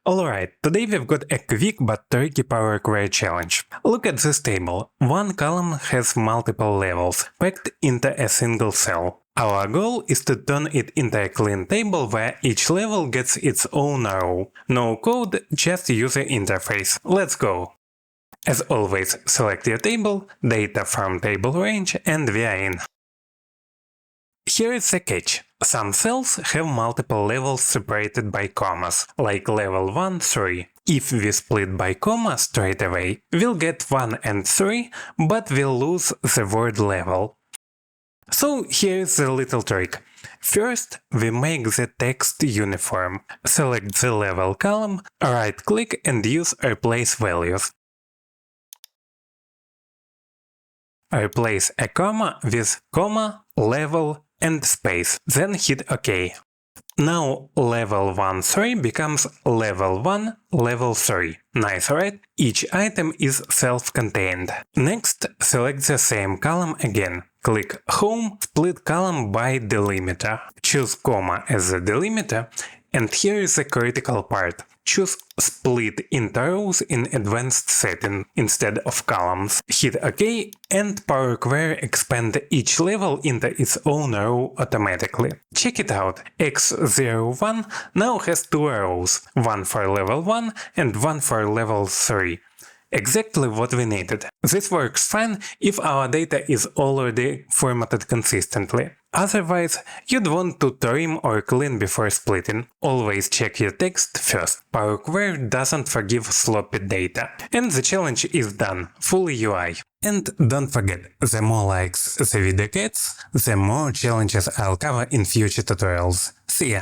Alright, today we've got a quick but tricky Power Query challenge. Look at this table. One column has multiple levels, packed into a single cell. Our goal is to turn it into a clean table where each level gets its own row. No code, just user interface. Let's go! As always, select your table, data from table range, and we are in. Here is the catch. Some cells have multiple levels separated by commas, like level 1, 3. If we split by comma straight away, we'll get 1 and 3, but we'll lose the word level. So here's the little trick. First, we make the text uniform. Select the level column, right-click and use Replace Values. Replace a comma with comma, level, and space, then hit OK. Now level 1, 3 becomes level 1, level 3. Nice, right? Each item is self-contained. Next, select the same column again. Click Home, split column by delimiter. Choose comma as the delimiter, and here is the critical part. Choose Split into rows in advanced setting instead of columns. Hit OK, and Power Query expand each level into its own row automatically. Check it out. X01 now has 2 rows, one for level 1 and one for level 3. Exactly what we needed. This works fine if our data is already formatted consistently. Otherwise, you'd want to trim or clean before splitting. Always check your text first. Power Query doesn't forgive sloppy data. And the challenge is done. Full UI. And don't forget, the more likes the video gets, the more challenges I'll cover in future tutorials. See ya!